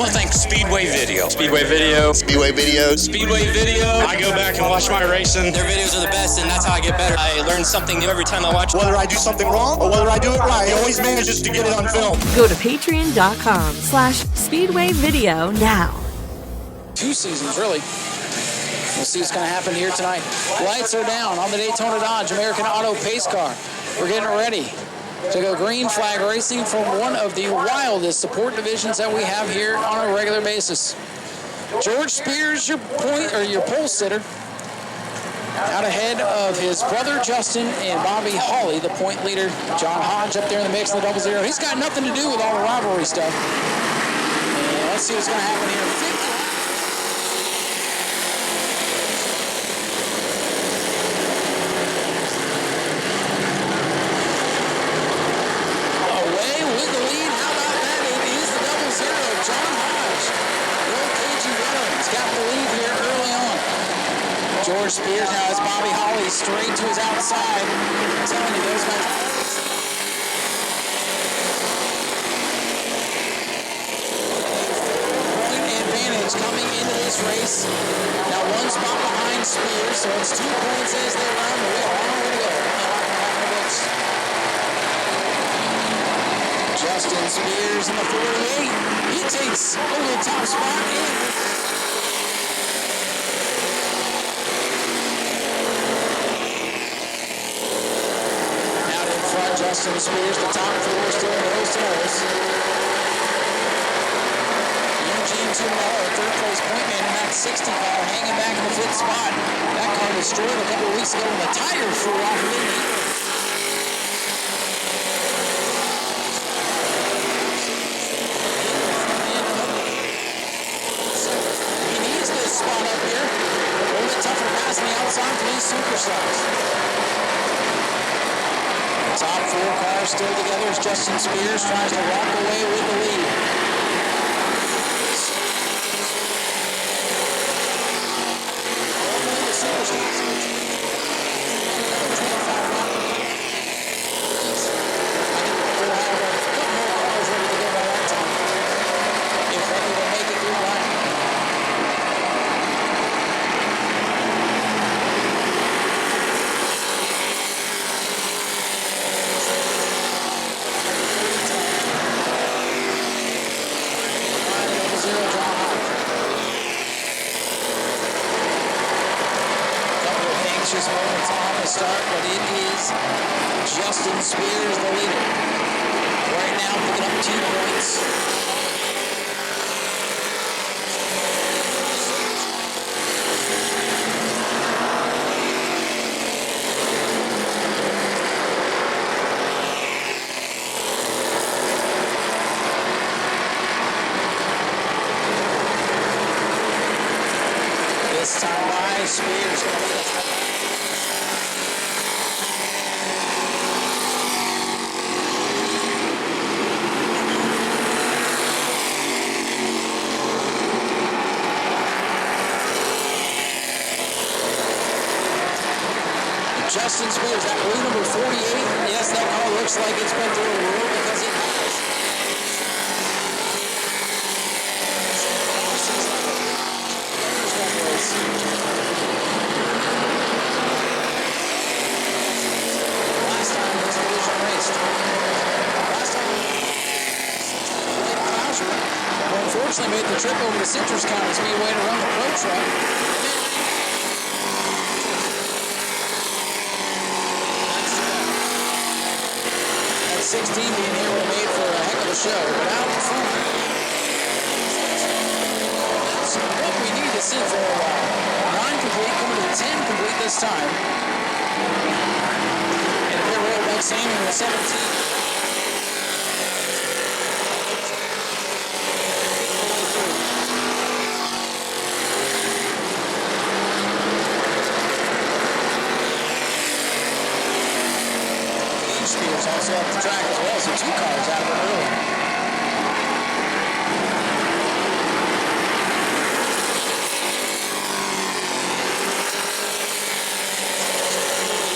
Well, thanks Speedway Video. Speedway Video. Speedway Videos. Speedway Video. I go back and watch my racing. Their videos are the best, and that's how I get better. I learn something new every time I watch. Whether I do something wrong or whether I do it right, he always manages to get it on film. Go to patreon.com/speedwayvideo now. 2 seasons, really. We'll see what's going to happen here tonight. Lights are down on the Daytona Dodge American Auto Pace Car. We're getting ready to go green flag racing from one of the wildest support divisions that we have here on a regular basis. George Spears, your pole sitter, out ahead of his brother Justin and Bobby Hawley, the point leader. John Hodge up there in the mix in the 00. He's got nothing to do with all the rivalry stuff. And let's see what's going to happen here. George Spears now has Bobby Hawley straight to his outside. I'm telling you, those guys. Point advantage coming into this race. Now 1 spot behind Spears, so it's 2 points as they run. We have a long way to go. Justin Spears in the 48. He takes over the top spot and Justin Spears, the top 4 still nose to nose. Eugene Tuebok, third place point man in that 60 car, hanging back in the 5th spot. That car destroyed a couple of weeks ago when the tires flew off of it. He needs this spot up here. A little bit tougher to pass on the outside for these superstars. Top 4 cars still together as Justin Spears tries to walk away with the lead. Moments on the start, but it is Justin Spears the leader. Right now picking up 2 points. This time by Spears going to lead us. Justin Spears, that blue number 48. Yes, that car looks like it's been through a wheel because it has. Last time this division raced. Last time, unfortunately made the trip over to Citrus County Speedway to run the pro truck. 16 being here would have made for a heck of a show, but out in front, that's what we need to see for a while. 9 complete, coming to 10 complete this time. And if they're real about same in the 17. Spears also up the track as well, so 2 cars out of it early.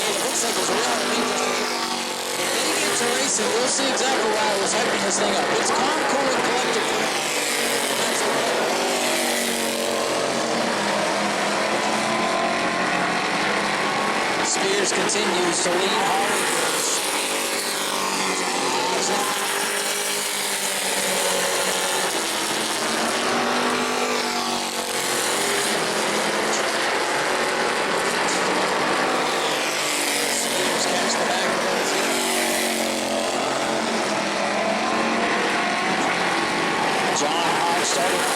It looks like it's real underneath. If they get to racing, we'll see exactly why I was hyping this thing up. It's calm, cool, and collected. Spears continues to lead Holly. Spears catch the back of those. John Hodge started up.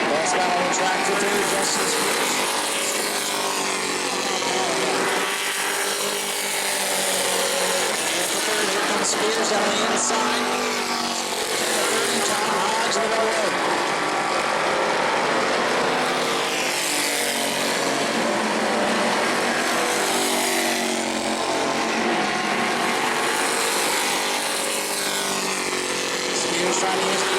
Best battle on the track for third, Justin Spears. And for third, here comes Spears down the inside. And John Hodge in the middle row. Spears trying to use the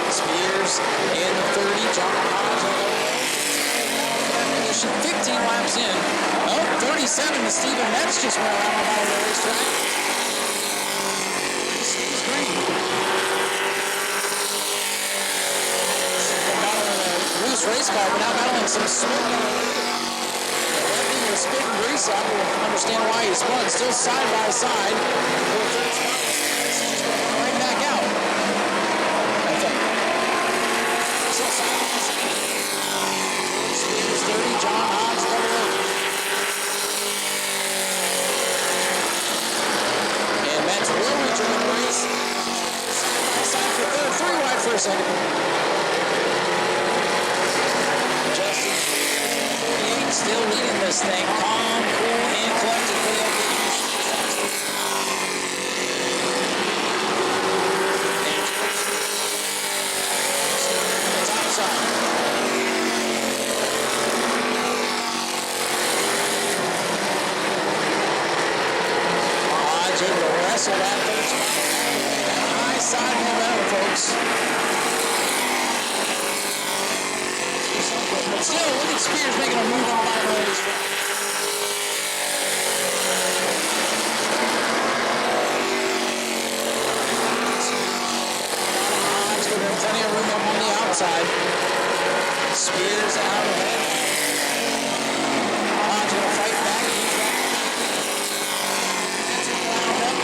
Spears in the 30, John Hodge on the position, 15 laps in. Oh, 37 to Stephen Metz just went around the bottom of the racetrack. He's green. Battling a loose race car, but now battling some smoke. Spit and grease up. We'll understand why he spun. Still side by side. Right back out. I think. Still side by side. Spears 30, John Hodge 38. And Metz will return the race. Side by side for third. 3 wide for a second. Justin still leading this thing, calm, cool, and collected for the top side. Hodge able to wrestle that third spot. High side momentum, folks. But still, look at Spears making a move on the bottom of his track. Hodge giving plenty of room up on the outside. Spears out ahead. Hodge going to fight back. That's wound up.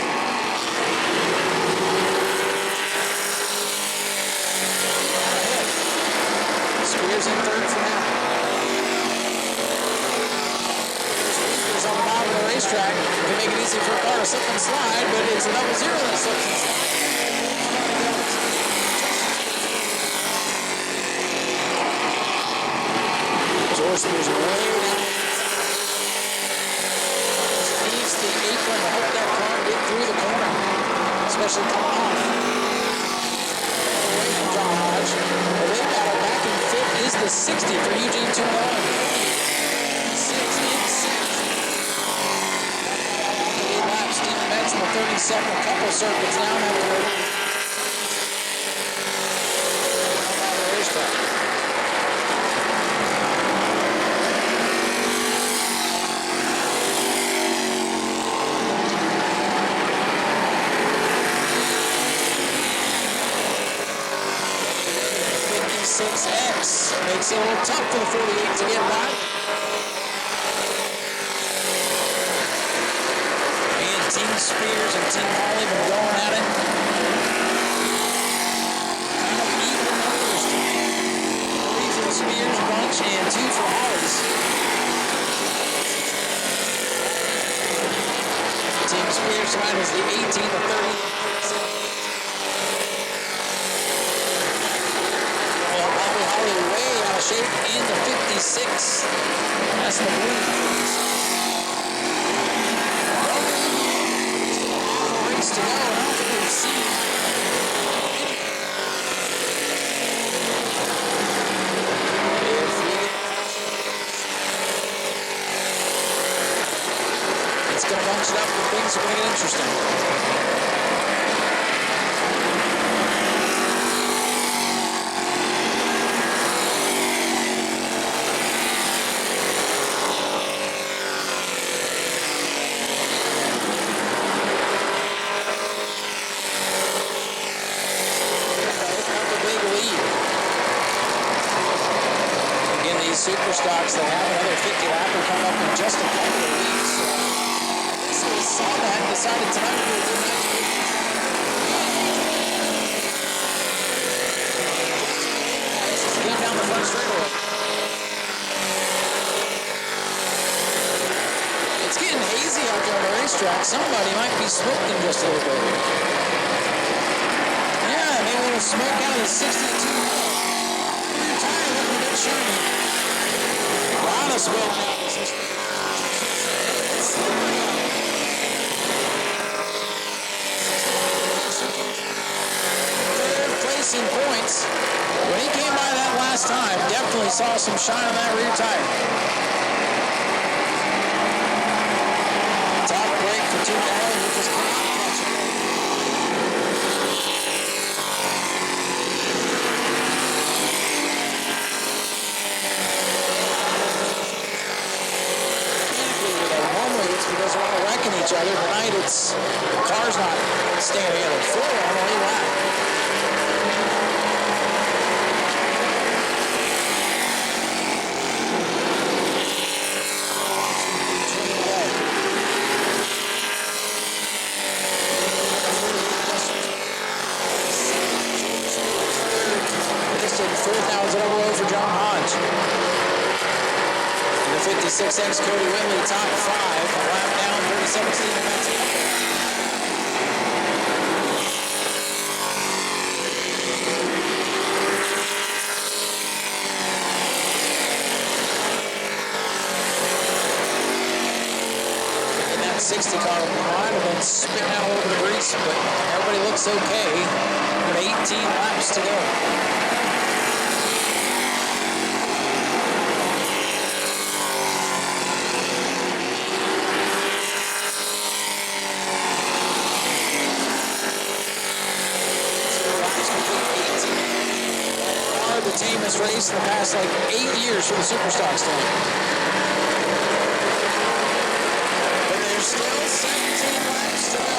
Spears in third for now. Spears on the bottom of the racetrack. Can make it easy for a car to slip and slide, but it's a double zero that slips and slides. George Spears way down. Leaves the apron to help that car get through the corner, especially coming off. Away from John Hodge. Well, they battle back in fifth is the 60 for Eugene Tuebok. 6 in 6. 8 laps. Stephen Metz in the 37. A couple circuits now. Now we're on the racetrack. X makes it a little tough for the 48 to get by. And Team Spears and Team Holly been going at it. Kind of even numbers tonight. 3 for the Spears bunch and 2 for Holly's. Team Spears tonight is the 18 to 30. Holly way out of shape in the 56. That's the blue. Half a race to go. I don't think we've seen It's going to bunch it up and things are going to get interesting. Super stocks that have another 50 lap will come up in just a couple of weeks. So we saw that and decided tonight we would do a nice game down the front straightaway. It's getting hazy out there on the racetrack. Somebody might be smoking just a little bit. Yeah, maybe a little smoke out of the 62. Your tire looking a bit shiny. Honest will now. Third place in points. When he came by that last time, definitely saw some shine on that rear tire. Top break for Tuebok, who just came out. Because they're all wrecking each other. Tonight, it's the car's not staying together. 4 on the lead lap. This is 4,000 overall for John Hodge. 56X Cody Whitley, top 5, a lap down, 30-17 in that team. In that 60 car, might have been spitting out over the grease, but everybody looks okay. With 18 laps to go. Team has raced in the past like 8 years for the Superstocks team. But there's still 17 laps to go.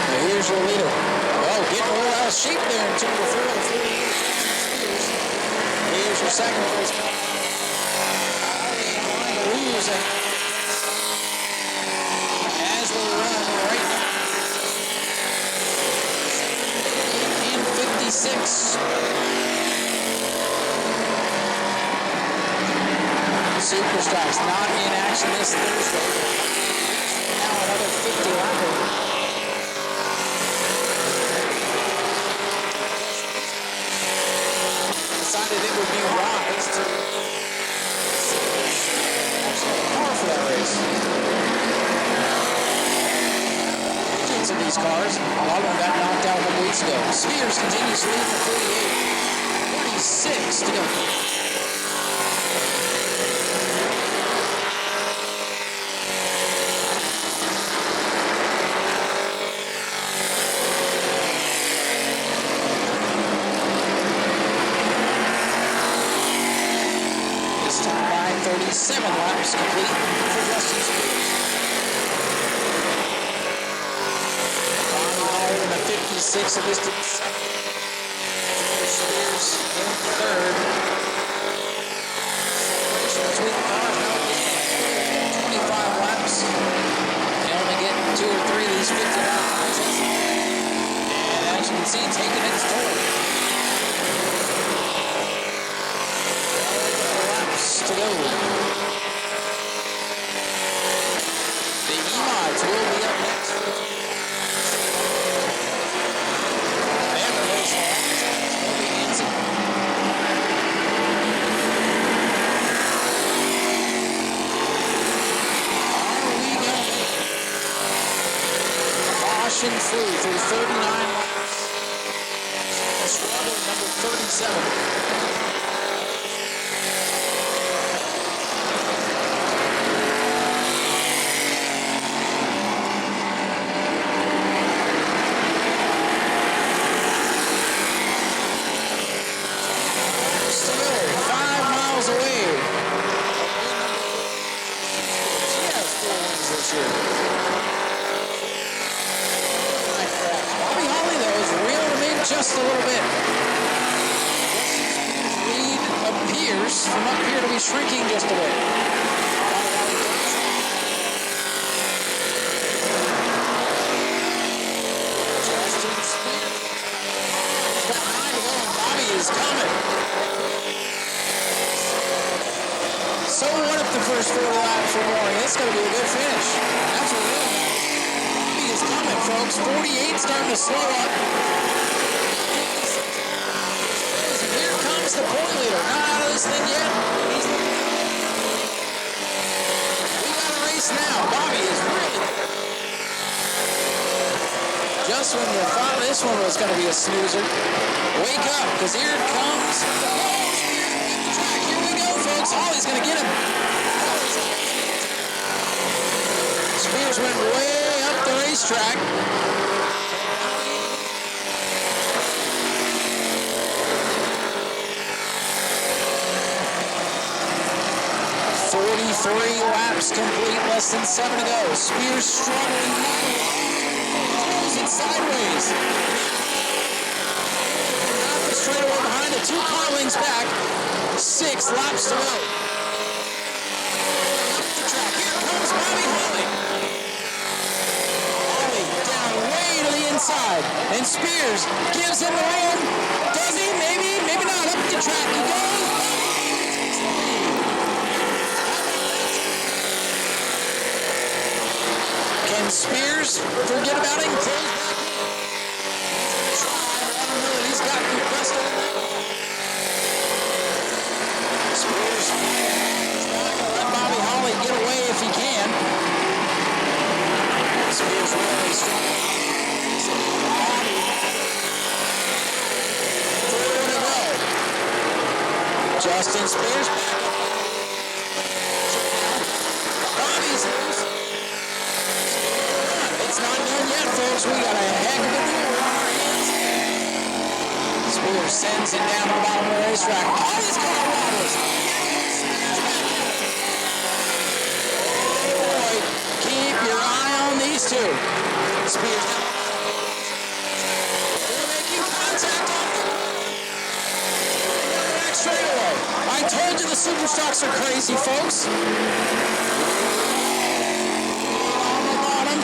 Now here's your leader. Oh, getting a little out of shape there in turn before the 40. Here's your second place. Losing as they run right now. And 56. Superstocks not in action this Thursday. Now another 50 lapper. Decided it would be wise to actually car for that race. Engines of these cars, a lot of them got knocked out a couple weeks ago. Spears continues to lead for 48. 46 to go. This time by 37 laps complete for Justin Spears. Ronnie in the 56 of distance. Spears in third. Separation between the cars now 25 laps. They only get 2 or 3 of these 50 lap races. And as you can see, taking its toll. To go. The E-Mods will be up next. And the race will be Nancy. Are we pushing through 39 laps. Struggle number 37. Just a little bit. Lead appears from up here to be shrinking just a bit. Justin Spears. He's got 9 to go and Bobby is coming. So what if the first 40 laps are boring? It's going to be a good finish. That's what really matters. Bobby is coming, folks. 48 starting to slow up. The point leader, not out of this thing yet. We got a race now. Bobby is really just when you thought this one was going to be a snoozer. Wake up, because here it comes. Here we go, folks. Holly's going to get him. Spears went way up the racetrack. 43 laps complete, less than 7 to go. Spears struggling now. Throws it sideways. Not the straightaway behind it. 2 car lengths back. 6 laps to go. Up the track. Here comes Bobby Holly. Holly down way to the inside. And Spears gives him the room. Does he? Maybe, maybe not. Up the track he goes. Can Spears forget about him? Close back in. I don't know that he's got the best of it. Spears trying to let Bobby Holly get away if he can. Spears really strong. 4 to go. Justin Spears back up. Bobby's loose. It's not done yet, folks. We got a heck of a deal on our hands. Spears sends it down to the bottom of the racetrack. All these car wobbles. Oh boy, keep your eye on these two. Spears they're making contact on the back straightaway. I told you the Superstocks are crazy, folks.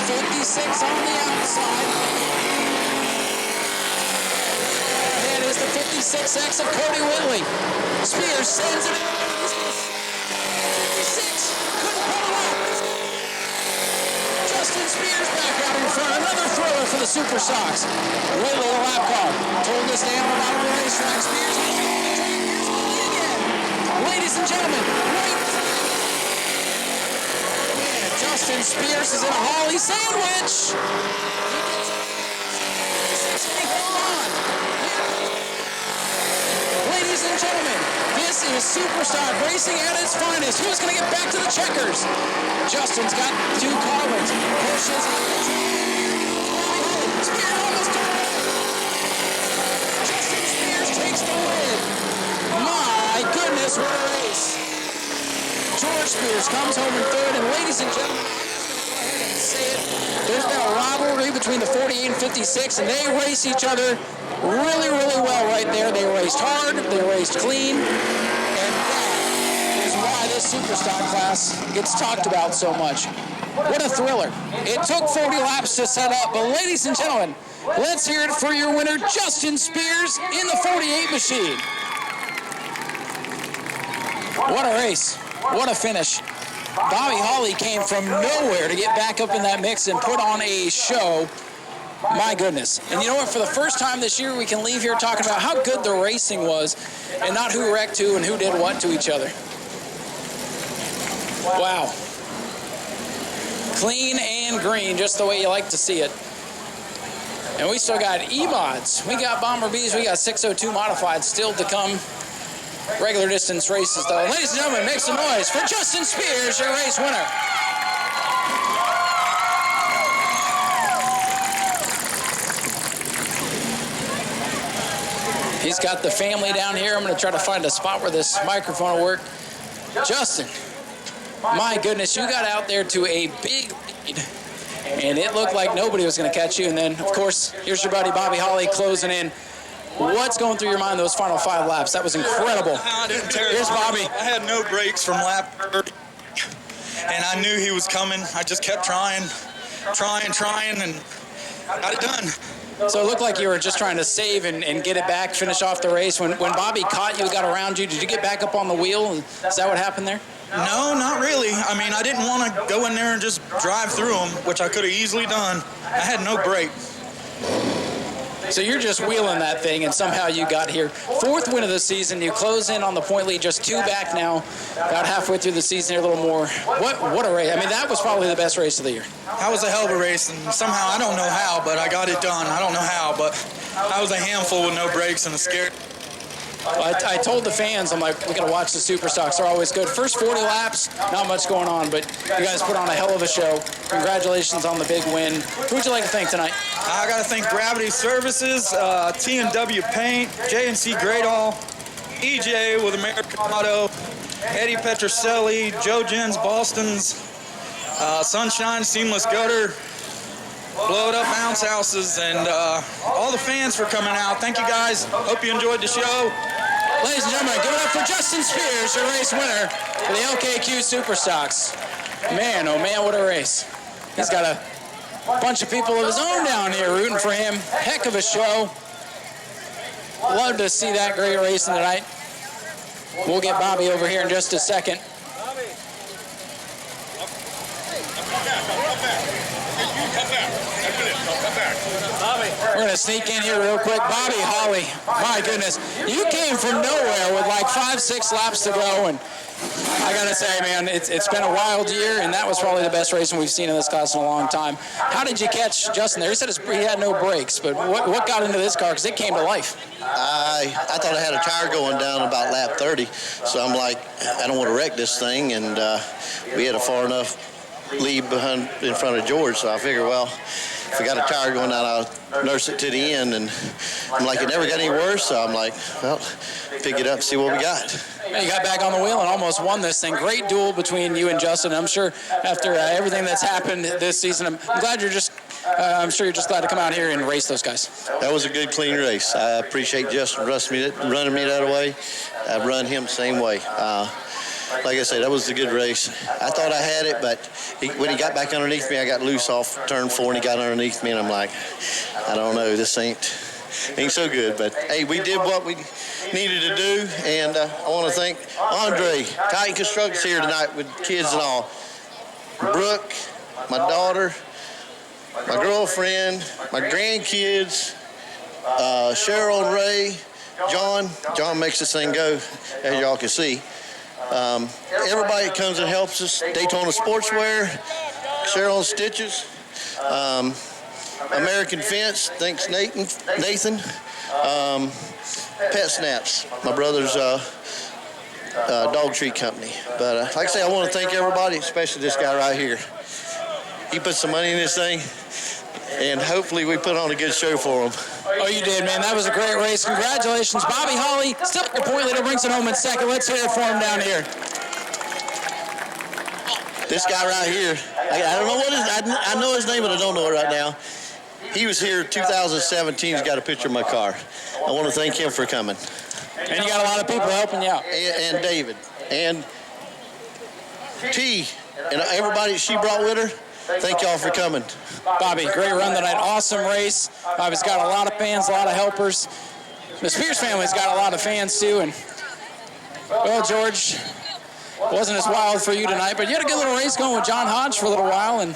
56 on the outside. Ahead is the 56X of Cody Whitley. Spears sends it. 56 couldn't pull it off. Justin Spears back out in front. Another thriller for the Super Sox. Whitley, the lap car. Told us down the bottom of the racetrack. Spears has the Whitley again. Ladies and gentlemen, right. Justin Spears is in a Holly sandwich. Hold on. Ladies and gentlemen, this is Superstock racing at its finest. Who's going to get back to the checkers? Justin's got 2 car wins. Pushes. Spears almost got it. Justin Spears takes the win. My goodness, what a race. George Spears comes home in 3rd, and ladies and gentlemen, I'm just going to go ahead and say it. There's been a rivalry between the 48 and 56, and they race each other really, really well right there. They raced hard, they raced clean, and that is why this Superstock class gets talked about so much. What a thriller. It took 40 laps to set up, but ladies and gentlemen, let's hear it for your winner, Justin Spears, in the 48 machine. What a race. What a finish. Bobby Holly came from nowhere to get back up in that mix and put on a show. My goodness. And you know what? For the first time this year, we can leave here talking about how good the racing was and not who wrecked who and who did what to each other. Wow. Clean and green, just the way you like to see it. And we still got E-mods. We got Bomber Bs. We got 602 modified still to come. Regular distance races, though. Ladies and gentlemen, make some noise for Justin Spears, your race winner. He's got the family down here. I'm going to try to find a spot where this microphone will work. Justin, my goodness, you got out there to a big lead, and it looked like nobody was going to catch you. And then, of course, here's your buddy Bobby Holly closing in. What's going through your mind those final 5 laps? That was incredible. Here's Bobby. I had no brakes from lap 30, and I knew he was coming. I just kept trying, and got it done. So it looked like you were just trying to save and get it back, finish off the race. When Bobby caught you, got around you, did you get back up on the wheel? Is that what happened there? No, not really. I mean, I didn't want to go in there and just drive through him, which I could have easily done. I had no brake. So you're just wheeling that thing, and somehow you got here. 4th win of the season. You close in on the point lead, just 2 back now. About halfway through the season, here a little more. What a race. I mean, that was probably the best race of the year. That was a hell of a race, and somehow, I don't know how, but I got it done. I don't know how, but I was a handful with no brakes and a scare. I told the fans, I'm like, we got to watch the Super Stocks. They're always good. First 40 laps, not much going on, but you guys put on a hell of a show. Congratulations on the big win. Who would you like to thank tonight? I got to thank Gravity Services, T&W Paint, J&C Gradall, EJ with American Auto, Eddie Petrocelli, Joe Jens Boston's, Sunshine Seamless Gutter, Blow It Up Bounce Houses, and all the fans for coming out. Thank you guys. Hope you enjoyed the show. Ladies and gentlemen, give it up for Justin Spears, your race winner for the LKQ Super Stocks. Man, oh man, what a race. He's got a bunch of people of his own down here rooting for him. Heck of a show. Love to see that great racing tonight. We'll get Bobby over here in just a second. We're going to sneak in here real quick. Bobby Holly, my goodness. You came from nowhere with like 5-6 laps to go, and I got to say, man, it's been a wild year, and that was probably the best racing we've seen in this class in a long time. How did you catch Justin there? He said he had no brakes, but what got into this car? Because it came to life. I thought I had a tire going down about lap 30, so I'm like, I don't want to wreck this thing, and we had a far enough lead in front of George, so I figured, well, if I got a tire going down, I'll nurse it to the end, and I'm like, it never got any worse, so I'm like, well, pick it up and see what we got. You got back on the wheel and almost won this thing. Great duel between you and Justin. I'm sure after everything that's happened this season, I'm glad I'm sure you're just glad to come out here and race those guys. That was a good, clean race. I appreciate Justin running me that way. I've run him the same way. Like I said, that was a good race. I thought I had it, but when he got back underneath me, I got loose off turn 4, and he got underneath me, and I'm like, I don't know, this ain't so good. But, hey, we did what we needed to do, and I want to thank Andre, Titan Construction's here tonight with kids and all. Brooke, my daughter, my girlfriend, my grandkids, Cheryl and Ray, John. John makes this thing go, as y'all can see. Everybody that comes and helps us, Daytona Sportswear, Cheryl and Stitches, American Fence, thanks Nathan, Pet Snaps, my brother's dog treat company. But like I say, I want to thank everybody, especially this guy right here. He put some money in this thing, and hopefully we put on a good show for him. Oh, you did, man. That was a great race. Congratulations. Bobby Holly, still your point leader, brings it home in second. Let's hear it for him down here. This guy right here, I don't know what I know his name, but I don't know it right now. He was here 2017. He's got a picture of my car. I want to thank him for coming. And you got a lot of people helping you out. And David. And T. And everybody she brought with her, thank y'all for coming. Bobby, great run tonight. Awesome race. Bobby's got a lot of fans, a lot of helpers. The Spears family's got a lot of fans, too. And, well, George, wasn't as wild for you tonight, but you had a good little race going with John Hodge for a little while and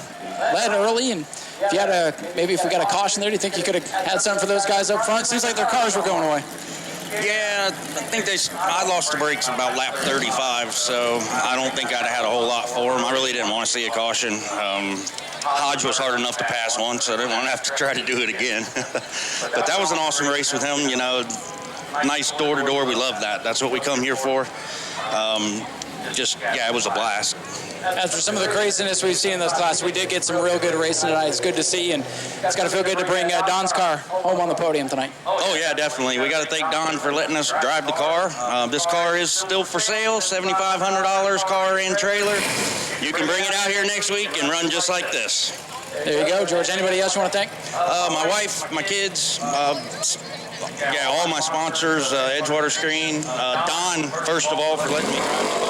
led early. And if you had maybe if we got a caution there, do you think you could have had something for those guys up front? Seems like their cars were going away. Yeah, I think I lost the brakes about lap 35, so I don't think I'd have had a whole lot for them. I really didn't want to see a caution. Hodge was hard enough to pass one, so I didn't want to have to try to do it again. But that was an awesome race with him. Nice door-to-door. We love that. That's what we come here for. It was a blast. After some of the craziness we've seen in this class, we did get some real good racing tonight. It's good to see, and it's got to feel good to bring Don's car home on the podium tonight. Oh, yeah, definitely. We got to thank Don for letting us drive the car. This car is still for sale, $7,500 car and trailer. You can bring it out here next week and run just like this. There you go, George. Anybody else you want to thank? My wife, my kids, all my sponsors, Edgewater Screen, Don, first of all, for letting me drive the car.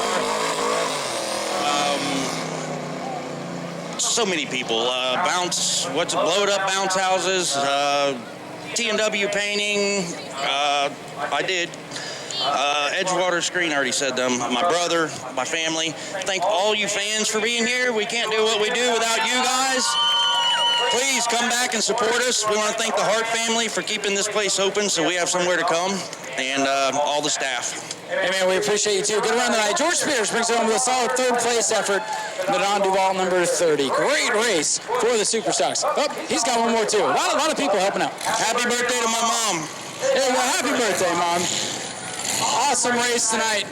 So many people. Blowed up bounce houses, T&W painting, I did. Edgewater Screen, I already said them. My brother, my family. Thank all you fans for being here. We can't do what we do without you guys. Please come back and support us. We want to thank the Hart family for keeping this place open so we have somewhere to come, and all the staff. Hey, man, we appreciate you, too. Good run tonight. George Spears brings it home with a solid third-place effort in the Don Duval number 30. Great race for the Superstocks. Oh, he's got one more, too. A lot of people helping out. Happy birthday to my mom. There you go. Happy birthday, Mom. Awesome race tonight.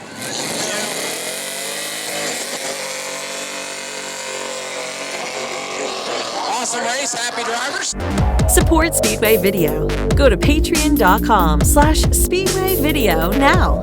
Awesome race. Happy drivers. Support Speedway Video. Go to patreon.com/Speedway Video now.